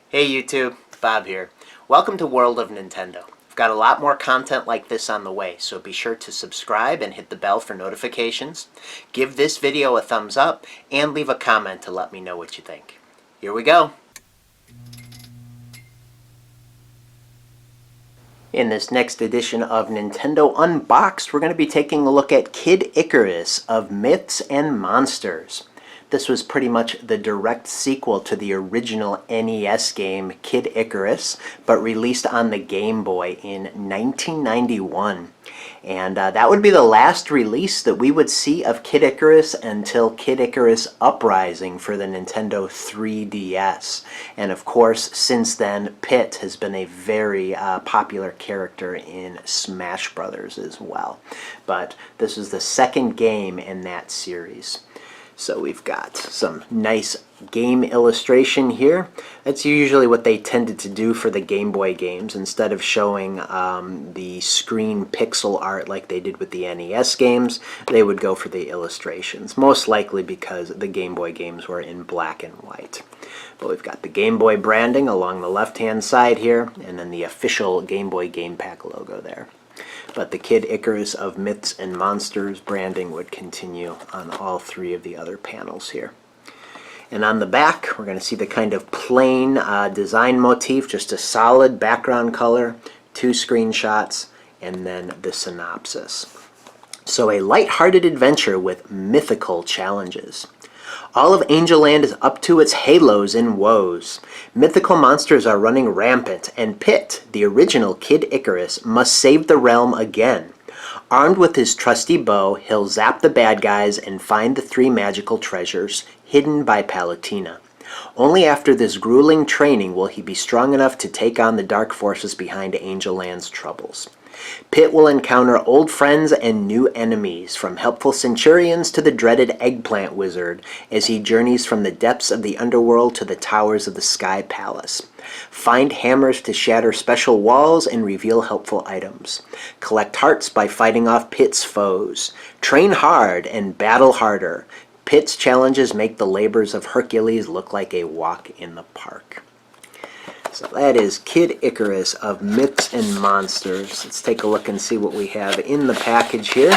Hey YouTube, Bob here. Welcome to World of Nintendo. We've got a lot more content like this on the way, so be sure to subscribe and hit the bell for notifications. Give this video a thumbs up and leave a comment to let me know what you think. Here we go. In this next edition of Nintendo Unboxed, we're going to be taking a look at Kid Icarus of Myths and Monsters. This was pretty much the direct sequel to the original NES game Kid Icarus, but released on the Game Boy in 1991. And that would be the last release that we would see of Kid Icarus until Kid Icarus Uprising for the Nintendo 3DS. And of course, since then, Pit has been a very popular character in Smash Brothers as well. But this is the second game in that series. So we've got some nice game illustration here. That's usually what they tended to do for the Game Boy games. Instead of showing the screen pixel art like they did with the NES games, they would go for the illustrations, most likely because the Game Boy games were in black and white. But we've got the Game Boy branding along the left-hand side here, and then the official Game Boy Game Pack logo there. But the Kid Icarus of Myths and Monsters branding would continue on all three of the other panels here. And on the back, we're going to see the kind of plain design motif, just a solid background color, 2 screenshots, and then the synopsis. So a light-hearted adventure with mythical challenges. All of Angel Land is up to its halos and woes. Mythical monsters are running rampant, and Pit, the original Kid Icarus, must save the realm again. Armed with his trusty bow, he'll zap the bad guys and find the 3 magical treasures hidden by Palutena. Only after this grueling training will he be strong enough to take on the dark forces behind Angel Land's troubles. Pit will encounter old friends and new enemies, from helpful centurions to the dreaded eggplant wizard, as he journeys from the depths of the underworld to the towers of the Sky Palace. Find hammers to shatter special walls and reveal helpful items. Collect hearts by fighting off Pit's foes. Train hard and battle harder. Pit's challenges make the labors of Hercules look like a walk in the park. So that is Kid Icarus of Myths and Monsters. Let's take a look and see what we have in the package here.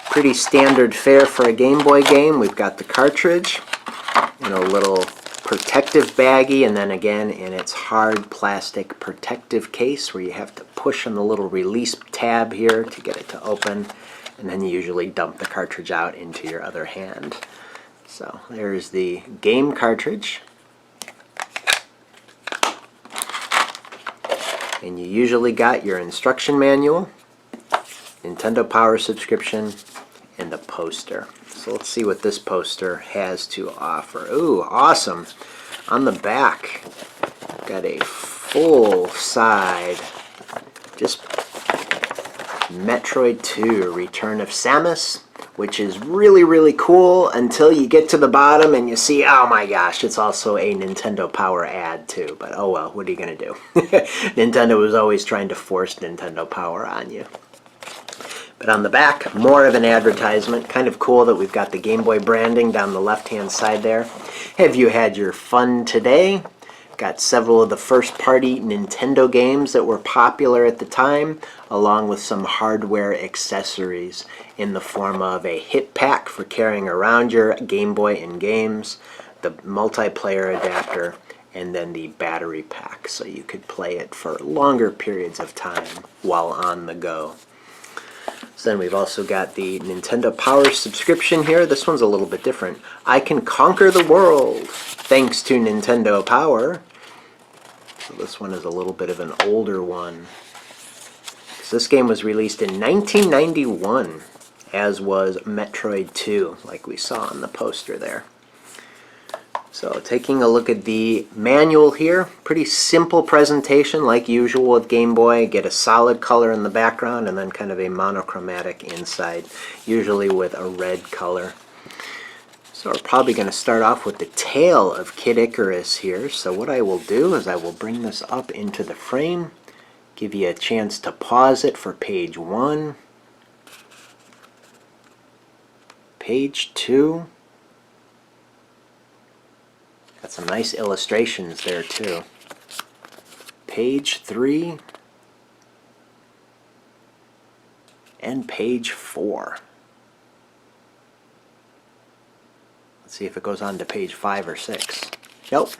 Pretty standard fare for a Game Boy game. We've got the cartridge in a little protective baggie, and then again in its hard plastic protective case where you have to push on the little release tab here to get it to open, and then you usually dump the cartridge out into your other hand. So there's the game cartridge. And you usually got your instruction manual, Nintendo Power subscription, and a poster. So let's see what this poster has to offer. Ooh, awesome. On the back, got a full side, just Metroid 2, Return of Samus, which is really, really cool until you get to the bottom and you see, oh my gosh, it's also a Nintendo Power ad too. But oh well, what are you going to do? Nintendo was always trying to force Nintendo Power on you. But on the back, more of an advertisement. Kind of cool that we've got the Game Boy branding down the left-hand side there. Have you had your fun today? Got several of the first-party Nintendo games that were popular at the time, along with some hardware accessories in the form of a hit pack for carrying around your Game Boy and games, the multiplayer adapter, and then the battery pack, so you could play it for longer periods of time while on the go. So then we've also got the Nintendo Power subscription here. This one's a little bit different. I can conquer the world thanks to Nintendo Power. So this one is a little bit of an older one. So this game was released in 1991, as was Metroid 2, like we saw on the poster there. So taking a look at the manual here, pretty simple presentation like usual with Game Boy. Get a solid color in the background and then kind of a monochromatic inside, usually with a red color. So we're probably going to start off with the tail of Kid Icarus here. So what I will do is I will bring this up into the frame, give you a chance to pause it for page 1, page 2, Got some nice illustrations there too. Page 3 and page 4. Let's see if it goes on to page 5 or 6. Nope.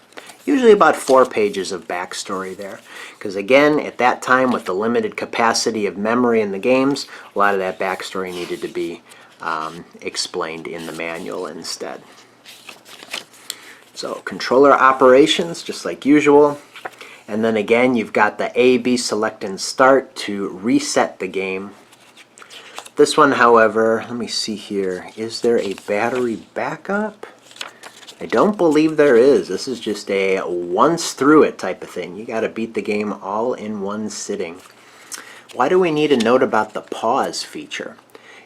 Usually about 4 pages of backstory there. Because again, at that time, with the limited capacity of memory in the games, a lot of that backstory needed to be explained in the manual instead. So controller operations, just like usual. And then again, you've got the A, B, select, and start to reset the game. This one, however, let me see here. Is there a battery backup? I don't believe there is. This is just a once through it type of thing. You got to beat the game all in one sitting. Why do we need a note about the pause feature?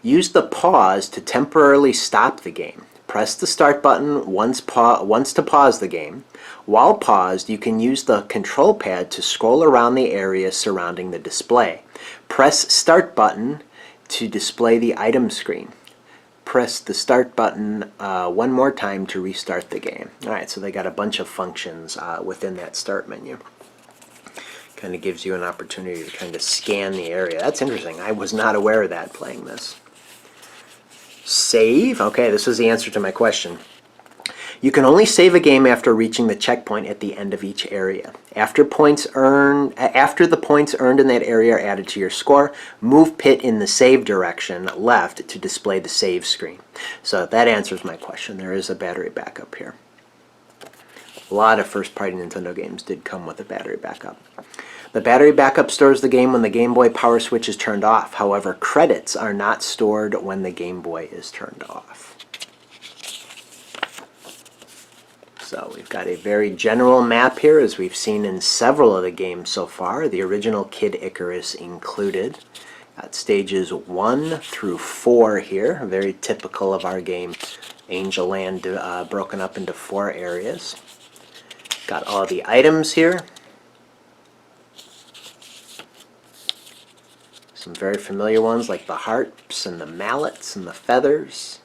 Use the pause to temporarily stop the game. Press the start button once to pause the game. While paused, you can use the control pad to scroll around the area surrounding the display. Press start button to display the item screen. Press the start button one more time to restart the game. Alright, so they got a bunch of functions within that start menu. Kind of gives you an opportunity to kind of scan the area. That's interesting. I was not aware of that playing this. Save. Okay, this is the answer to my question. You can only save a game after reaching the checkpoint at the end of each area. After the points earned in that area are added to your score, move pit in the save direction left to display the save screen. So that answers my question. There is a battery backup here. A lot of first-party Nintendo games did come with a battery backup. The battery backup stores the game when the Game Boy power switch is turned off. However, credits are not stored when the Game Boy is turned off. So we've got a very general map here, as we've seen in several of the games so far, the original Kid Icarus included. Got stages 1 through 4 here, very typical of our game. Angel Land broken up into 4 areas. Got all the items here. Some very familiar ones like the harps and the mallets and the feathers.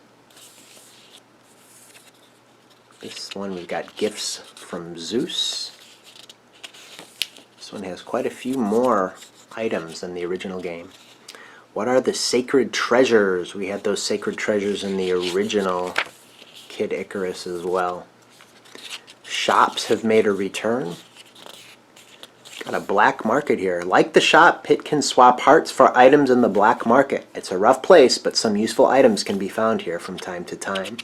This one we've got gifts from Zeus. This one has quite a few more items than the original game. What are the sacred treasures? We had those sacred treasures in the original Kid Icarus as well. Shops have made a return. Got a black market here. Like the shop, Pit can swap hearts for items in the black market. It's a rough place, but some useful items can be found here from time to time.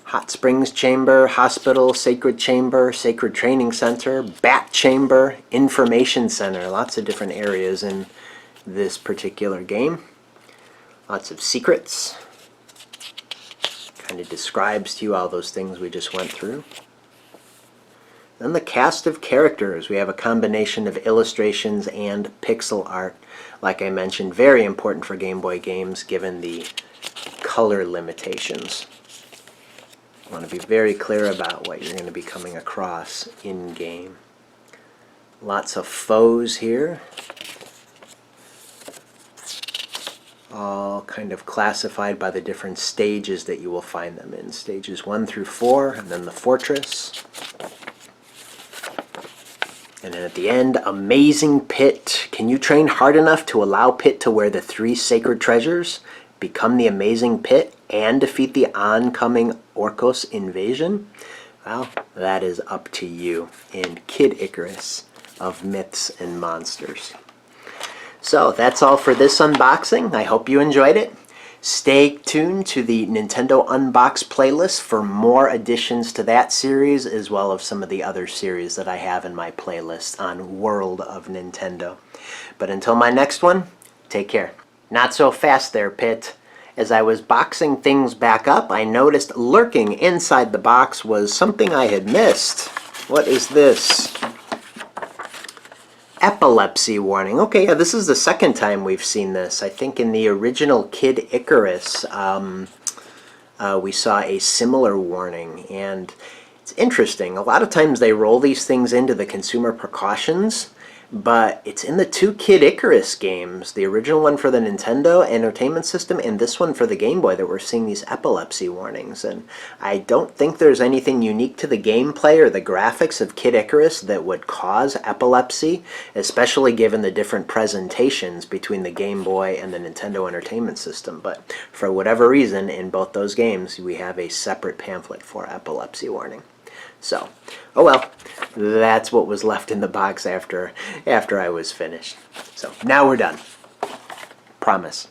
Hot Springs Chamber, Hospital, Sacred Chamber, Sacred Training Center, Bat Chamber, Information Center. Lots of different areas in this particular game. Lots of secrets. Kind of describes to you all those things we just went through. Then the cast of characters. We have a combination of illustrations and pixel art. Like I mentioned, very important for Game Boy games given the color limitations. You want to be very clear about what you're going to be coming across in-game. Lots of foes here. All kind of classified by the different stages that you will find them in. Stages 1 through 4, and then the fortress. And then at the end, Amazing Pit. Can you train hard enough to allow Pit to wear the 3 sacred treasures, become the Amazing Pit, and defeat the oncoming Orcos invasion? Well, that is up to you in Kid Icarus of Myths and Monsters. So that's all for this unboxing. I hope you enjoyed it. Stay tuned to the Nintendo Unboxed playlist for more additions to that series, as well as some of the other series that I have in my playlist on World of Nintendo. But until my next one, take care. Not so fast there, Pit. As I was boxing things back up, I noticed lurking inside the box was something I had missed. What is this? Epilepsy Warning. Okay, yeah, this is the second time we've seen this. I think in the original Kid Icarus, we saw a similar warning. And it's interesting. A lot of times they roll these things into the consumer precautions, but it's in the two Kid Icarus games, the original one for the Nintendo Entertainment System and this one for the Game Boy, that we're seeing these epilepsy warnings. And I don't think there's anything unique to the gameplay or the graphics of Kid Icarus that would cause epilepsy, especially given the different presentations between the Game Boy and the Nintendo Entertainment System. But for whatever reason, in both those games, we have a separate pamphlet for epilepsy warning. So, oh well, that's what was left in the box after I was finished. So now we're done. Promise.